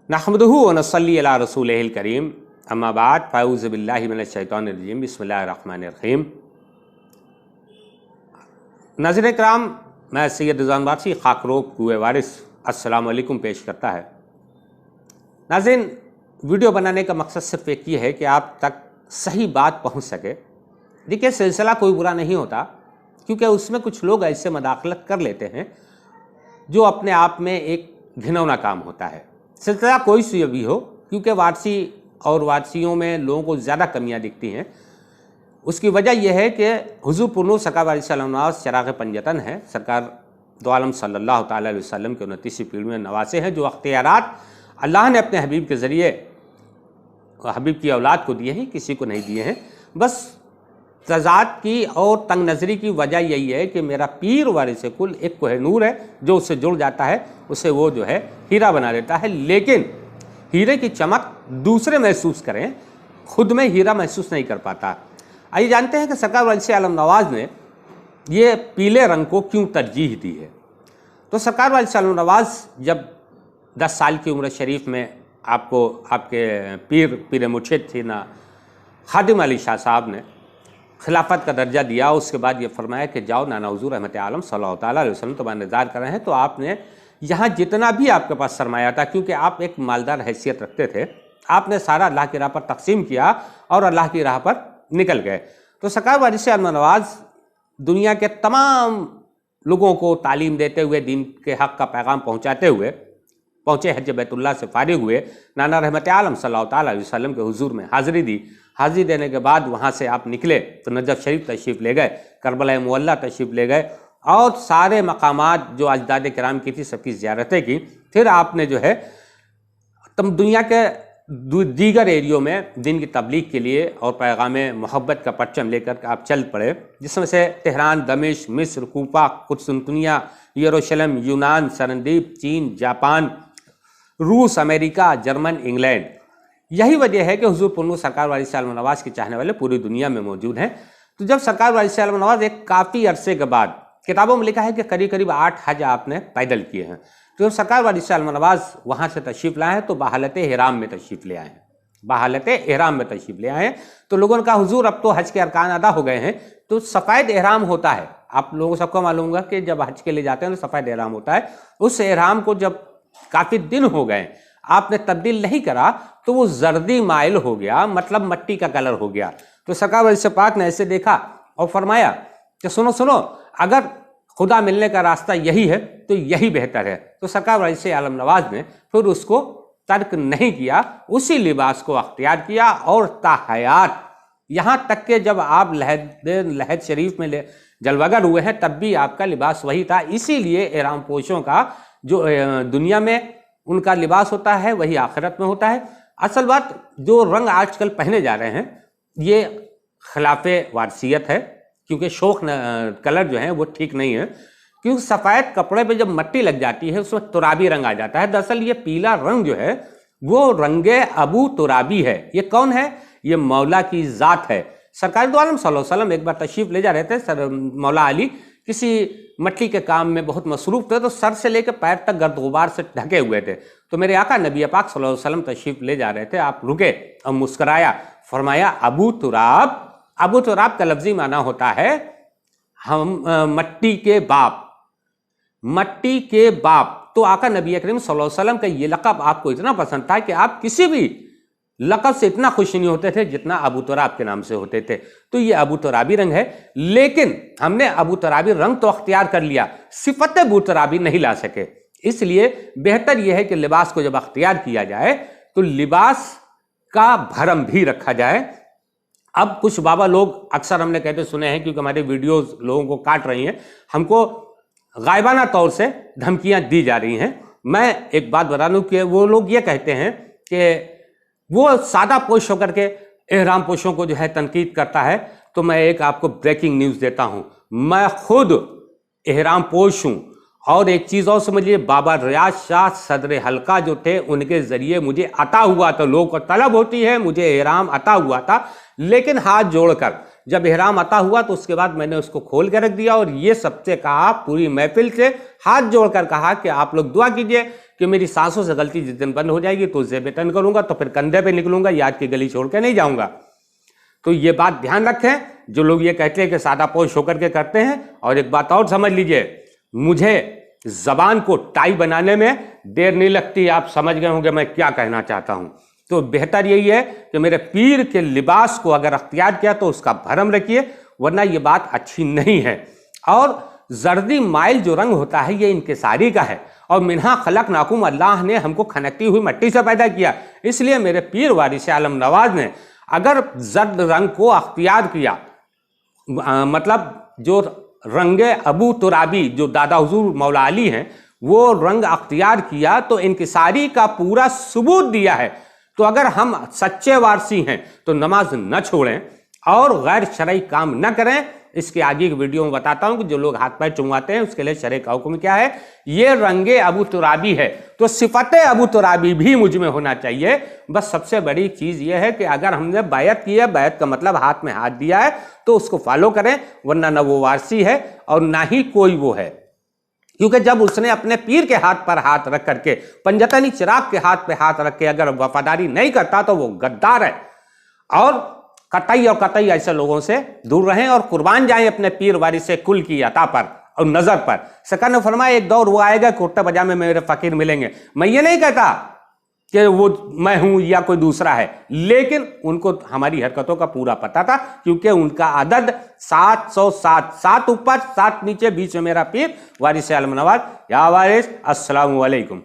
नहमदुहु व नसल्ली अला रसूलिहिल करीम अम्मा बाद फ़ाऊज़ु बिल्लाहि मिनश शैतानिर रजीम बिस्मिल्लाहिर रहमानिर रहीम। नाज़रीन किराम, मैं सैयद रिज़वान बासी खाकरोब कुए वारिस अस्सलामु अलैकुम पेश करता है। नाज़रीन, वीडियो बनाने का मकसद सिर्फ एक ही है कि आप तक सही बात पहुंच सके। देखिए, सिलसिला कोई बुरा नहीं होता, क्योंकि उसमें कुछ लोग ऐसे मदाखलत कर लेते हैं जो अपने आप में एक घिनौना काम होता है। सिलसिला कोई सी भी हो, क्योंकि वारसी और वारसियों में लोगों को ज़्यादा कमियां दिखती हैं। उसकी वजह यह है कि हुज़ूर पुरनूर सरकार अलैहि चराग़ पंजतन है। सरकार दो आलम सल्लल्लाहु ताला अलैहि वसल्लम के 29वीं पीढ़ी में नवासे हैं, जो अख्तियारात अल्लाह ने अपने हबीब के ज़रिए हबीब की औलाद को दिए हैं, किसी को नहीं दिए हैं। बस तज़ाद की और तंग नज़री की वजह यही है कि मेरा पीर वारिस कुल एक कोहिनूर है, जो उससे जुड़ जाता है उसे वो जो है हीरा बना देता है। लेकिन हीरे की चमक दूसरे महसूस करें, खुद में हीरा महसूस नहीं कर पाता। आइए जानते हैं कि सरकार वारिस आलम नवाज़ ने ये पीले रंग को क्यों तरजीह दी है। तो सरकार वारिस आलम नवाज़ जब 10 साल की उम्र शरीफ में आपको आपके पीर मुर्शिद थी ना खादिम अली शाह साहब ने खिलाफत का दर्जा दिया। उसके बाद ये फरमाया कि जाओ, नाना हुज़ूर रहमत आलम सल्लल्लाहु अलैहि वसल्लम तुम्हारा इंतज़ार कर रहे हैं। तो आपने यहाँ जितना भी आपके पास सरमाया था, क्योंकि आप एक मालदार हैसियत रखते थे, आपने सारा अल्लाह की राह पर तकसीम किया और अल्लाह की राह पर निकल गए। तो सरकार वारिस आलम नवाज़ दुनिया के तमाम लोगों को तालीम देते हुए, दीन के हक़ का पैगाम पहुँचाते हुए पहुँचे। हज बैतुल्लाह से फारिग हुए, नाना रहमत आलम सल्लल्लाहु अलैहि वसल्लम के हुजूर में हाज़िरी दी। हाज़िरी देने के बाद वहाँ से आप निकले तो नजफ़ शरीफ तशरीफ़ ले गए, करबला मुअल्ला तशरीफ़ ले गए और सारे मकामात जो अजदाद किराम की थी सबकी ज़ियारतें की। फिर आपने जो है तम दुनिया के दीगर एरियो में दिन की तबलीग के लिए और पैगाम मोहब्बत का परचम लेकर आप चल पड़े, जिसमें से तेहरान, दमिश्क, मिस्र, कूफा, कुत्सुनतुनिया, यरूशलेम, यूनान, सरंदीप, चीन, जापान, रूस, अमेरिका, जर्मन, इंग्लैंड। यही वजह है कि हुज़ूर पुरनूर सरकार वारिस आलम नवाज़ के चाहने वाले पूरी दुनिया में मौजूद हैं। तो जब सरकार वारिस आलम नवाज़ एक काफ़ी अरसे के बाद, किताबों में लिखा है कि करीब करीब 8 हज आपने पैदल किए हैं, तो जब सरकार वारिस आलम नवाज़ वहाँ से तशरीफ़ लाए हैं तो बहालत एहराम में तशरीफ़ ले आए हैं। बहालत एहराम में तशरीफ़ ले आए हैं तो लोगों ने कहा, हुज़ूर अब तो हज के अरकान अदा हो गए हैं, तो सफ़ेद एहराम होता है। आप लोगों सबको मालूम होगा कि जब हज के लिए जाते हैं तो सफ़ेद एहराम होता है। उस एहराम को जब काफ़ी दिन हो गए आपने तब्दील नहीं करा तो वो जर्दी माइल हो गया, मतलब मट्टी का कलर हो गया। तो सरकार वारिस पाक ने ऐसे देखा और फरमाया कि सुनो सुनो, अगर खुदा मिलने का रास्ता यही है तो यही बेहतर है। तो सरकार वारिस आलम नवाज़ ने फिर उसको तर्क नहीं किया, उसी लिबास को अख्तियार किया और ताहयात, यहाँ तक कि जब आप लहद शरीफ में जलवागर हुए हैं तब भी आपका लिबास वही था। इसीलिए एहराम पोशों का जो दुनिया में उनका लिबास होता है वही आखिरत में होता है। असल बात, जो रंग आजकल पहने जा रहे हैं ये खिलाफे वारसियत है, क्योंकि शौक कलर जो है वो ठीक नहीं है। क्योंकि सफ़ेद कपड़े पे जब मट्टी लग जाती है उसमें तुराबी रंग आ जाता है। दरअसल ये पीला रंग जो है वो रंगे अबू तुराबी है। ये कौन है? ये मौला की ज़ात है। सरकार दो आलम सल्लल्लाहु अलैहि वसल्लम एक बार तशरीफ़ ले जा रहे थे, सर मौला अली किसी मट्टी के काम में बहुत मसरूफ़ थे, तो सर से लेकर पैर तक गर्द गुबार से ढके हुए थे। तो मेरे आका नबी पाक सल्लल्लाहु अलैहि वसल्लम तशरीफ़ ले जा रहे थे, आप रुके और मुस्कराया, फरमाया अबू तुराब। अबू तुराब का लफ्ज़ी माना होता है हम मट्टी के बाप, मट्टी के बाप। तो आका नबी करीम सल्लल्लाहु अलैहि वसल्लम का ये लक़ब आपको इतना पसंद था कि आप किसी भी लक़ब से इतना खुश नहीं होते थे जितना अबू तुराब के नाम से होते थे। तो ये अबू तुराबी रंग है, लेकिन हमने अबू तुराबी रंग तो अख्तियार कर लिया, सिफत अबू तुराबी नहीं ला सके। इसलिए बेहतर यह है कि लिबास को जब अख्तियार किया जाए तो लिबास का भरम भी रखा जाए। अब कुछ बाबा लोग अक्सर हमने कहते सुने हैं, क्योंकि हमारे वीडियोस लोगों को काट रही हैं, हमको गायबाना तौर से धमकियां दी जा रही हैं। मैं एक बात बता दूं कि वो लोग ये कहते हैं कि वो सादा पोश होकर के एहराम पोशों को जो है तनकीद करता है। तो मैं एक आपको ब्रेकिंग न्यूज़ देता हूं, मैं खुद एहराम पोश हूं। और एक चीज़ और समझिए, बाबा रियाज शाह सदर हल्का जो थे उनके ज़रिए मुझे अता हुआ था, लोगों को तलब होती है, मुझे एहराम अता हुआ था, लेकिन हाथ जोड़कर जब एहराम अता हुआ तो उसके बाद मैंने उसको खोल के रख दिया और ये सबसे कहा, पूरी महफिल से हाथ जोड़कर कहा कि आप लोग दुआ कीजिए कि मेरी सांसों से गलती जिस दिन बंद हो जाएगी तो उसे बेटन करूंगा, तो फिर कंधे पे निकलूंगा, याद की गली छोड़ के नहीं जाऊंगा। तो ये बात ध्यान रखें, जो लोग ये कहते हैं कि सादा पोश होकर के करते हैं। और एक बात और समझ लीजिए, मुझे जबान को टाई बनाने में देर नहीं लगती। आप समझ गए होंगे मैं क्या कहना चाहता हूं। तो बेहतर यही है कि मेरे पीर के लिबास को अगर अख्तियार किया तो उसका भरम रखिए, वरना ये बात अच्छी नहीं है। और जर्दी माइल जो रंग होता है ये इनकिसारी का है, और मिन्हा खलक नाकुम, अल्लाह ने हमको खनकती हुई मट्टी से पैदा किया। इसलिए मेरे पीर वारिस आलम नवाज ने अगर जर्द रंग को अख्तियार किया, मतलब जो रंगे अबू तुराबी जो दादा हुजूर मौला अली हैं वो रंग अख्तियार किया, तो इनकिसारी का पूरा सबूत दिया है। तो अगर हम सच्चे वारसी हैं तो नमाज न छोड़ें और गैर शरई काम न करें। इसके आगे की वीडियो में बताता हूं कि जो लोग हाथ पैर चुमवाते हैं उसके लिए शरई का हुक्म क्या है। ये रंगे अबू तुराबी है तो सिफते अबू तुराबी भी मुझ में होना चाहिए। बस सबसे बड़ी चीज ये है कि अगर हमने बैत की है, बैत का मतलब हाथ में हाथ दिया है, तो उसको फॉलो करें, वरना न वो वारसी है और ना ही कोई वो है। क्योंकि जब उसने अपने पीर के हाथ पर हाथ रख करके, पंजतनी चिराग के हाथ पे हाथ रख के अगर वफादारी नहीं करता तो वो गद्दार है। और कतई ऐसे लोगों से दूर रहें और कुर्बान जाएं अपने पीर वारिस से कुल की अता पर और नजर पर। सरकार ने फरमाया एक दौर वो आएगा कुर्ता पजामे में मेरे फकीर मिलेंगे। मैं ये नहीं कहता कि वो मैं हूं या कोई दूसरा है, लेकिन उनको हमारी हरकतों का पूरा पता था, क्योंकि उनका अदद 707, 7 ऊपर 7 नीचे, बीच में मेरा पीर वारिस आलम नवाज। या वारिस, अस्सलामु अलैकुम।